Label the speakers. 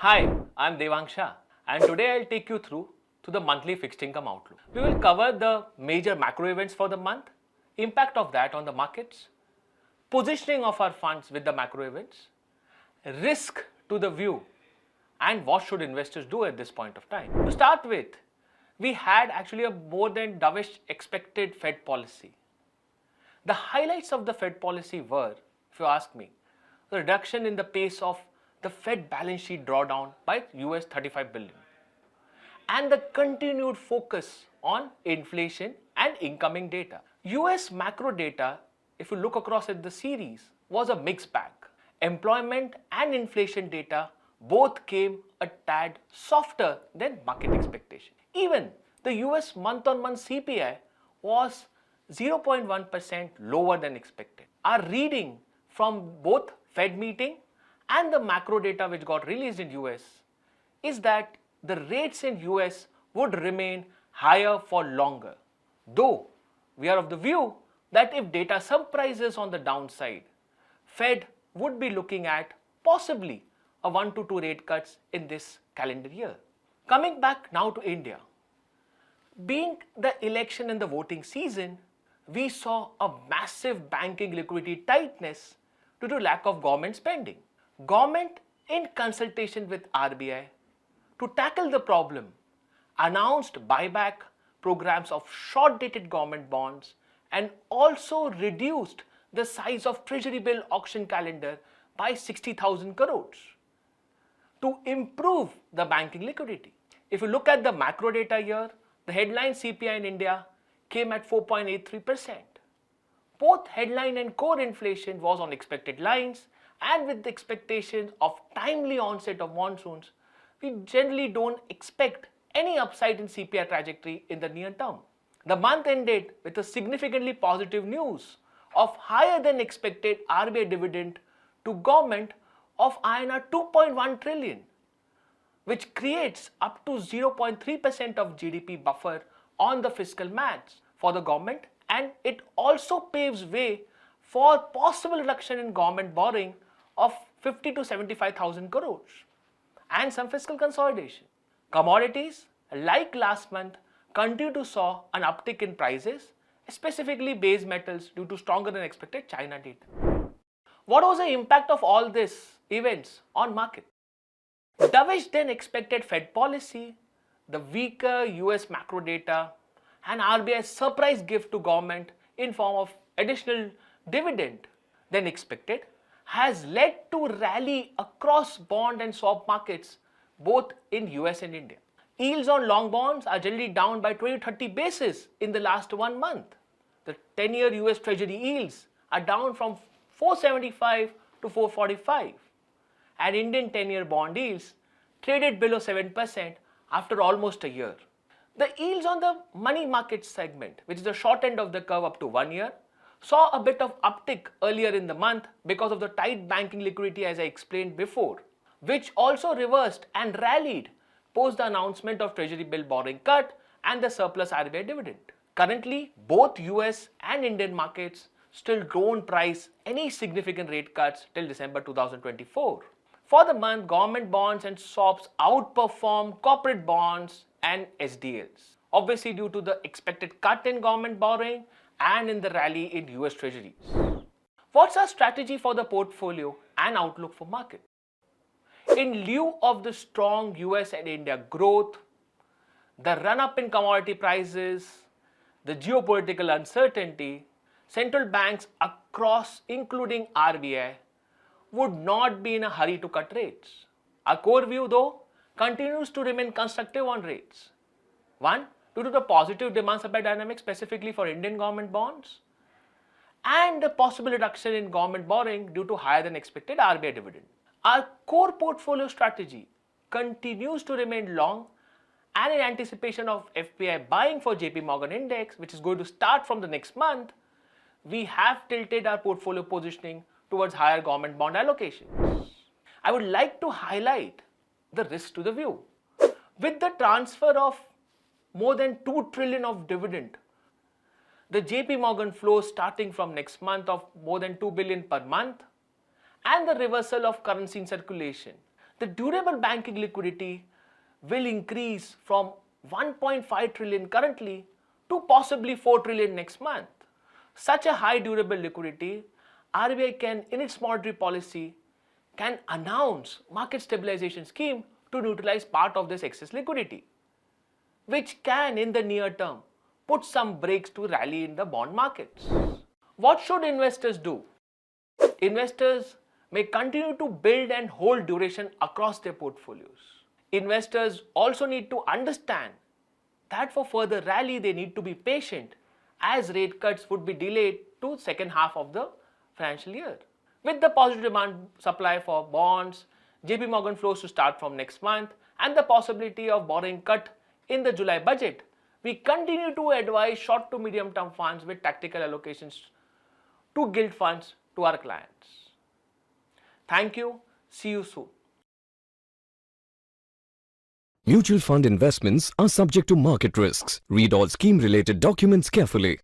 Speaker 1: Hi, I'm Devang Shah, and today I'll take you through to the monthly fixed income outlook. We will cover the major macro events for the month, impact of that on the markets, positioning of our funds with the macro events, risk to the view, and what should investors do at this point of time. To start with, we had actually a more than dovish expected Fed policy. The highlights of the Fed policy were, if you ask me, the reduction in the pace of the Fed balance sheet drawdown by US 35 billion and the continued focus on inflation and incoming data. US macro data, if you look across at the series, was a mixed bag. Employment and inflation data both came a tad softer than market expectation. Even the US month-on-month CPI was 0.1% lower than expected. Our reading from both Fed meeting and the macro data which got released in US is that the rates in US would remain higher for longer. Though we are of the view that if data surprises on the downside, Fed would be looking at possibly a 1 to 2 rate cuts in this calendar year. Coming back now to India. Being the election and the voting season, we saw a massive banking liquidity tightness due to lack of government spending. Government, in consultation with RBI, to tackle the problem, announced buyback programs of short-dated government bonds and also reduced the size of treasury bill auction calendar by 60,000 crores to improve the banking liquidity. If you look at the macro data here, the headline CPI in India came at 4.83%. Both headline and core inflation was on expected lines, and with the expectation of timely onset of monsoons, we generally don't expect any upside in CPI trajectory in the near term. The month ended with a significantly positive news of higher than expected RBI dividend to government of INR 2.1 trillion, which creates up to 0.3% of GDP buffer on the fiscal maths for the government, and it also paves way for possible reduction in government borrowing of 50 to 75,000 crores and some fiscal consolidation. Commodities, like last month, continue to saw an uptick in prices, specifically base metals, due to stronger than expected China data. What was the impact of all these events on market? Dovish than expected Fed policy, the weaker US macro data, and RBI's surprise gift to government in form of additional dividend than expected has led to rally across bond and swap markets both in US and India. Yields on long bonds are generally down by 20-30 basis in the last 1 month. The 10-year US Treasury yields are down from 475 to 445, and Indian 10-year bond yields traded below 7% after almost a year. The yields on the money market segment, which is the short end of the curve up to 1 year, saw a bit of uptick earlier in the month because of the tight banking liquidity, as I explained before, which also reversed and rallied post the announcement of treasury bill borrowing cut and the surplus RBI dividend. Currently, both US and Indian markets still don't price any significant rate cuts till December 2024. For the month, government bonds and swaps outperform corporate bonds and SDLs, obviously due to the expected cut in government borrowing and in the rally in US treasuries. What's our strategy for the portfolio and outlook for market? In lieu of the strong US and India growth, the run-up in commodity prices, the geopolitical uncertainty, central banks across, including RBI, would not be in a hurry to cut rates. Our core view, though, continues to remain constructive on rates. One, due to the positive demand supply dynamics specifically for Indian government bonds, and the possible reduction in government borrowing due to higher than expected RBI dividend. Our core portfolio strategy continues to remain long, and in anticipation of FPI buying for JP Morgan Index, which is going to start from the next month, we have tilted our portfolio positioning towards higher government bond allocations. I would like to highlight the risk to the view. With the transfer of more than 2 trillion of dividend, the JP Morgan flows starting from next month of more than 2 billion per month, and the reversal of currency in circulation, The durable banking liquidity will increase from 1.5 trillion currently to possibly 4 trillion next month. Such a high durable liquidity, RBI can, in its monetary policy, can announce market stabilization scheme to neutralize part of this excess liquidity, which can in the near term put some brakes to rally in the bond markets. What should investors do? Investors may continue to build and hold duration across their portfolios. Investors also need to understand that for further rally they need to be patient, as rate cuts would be delayed to second half of the financial year. With the positive demand supply for bonds, JP Morgan flows to start from next month, and the possibility of borrowing cut in the July budget, we continue to advise short to medium term funds with tactical allocations to gilt funds to our clients. Thank you. See you soon.
Speaker 2: Mutual fund investments are subject to market risks. Read all scheme-related documents carefully.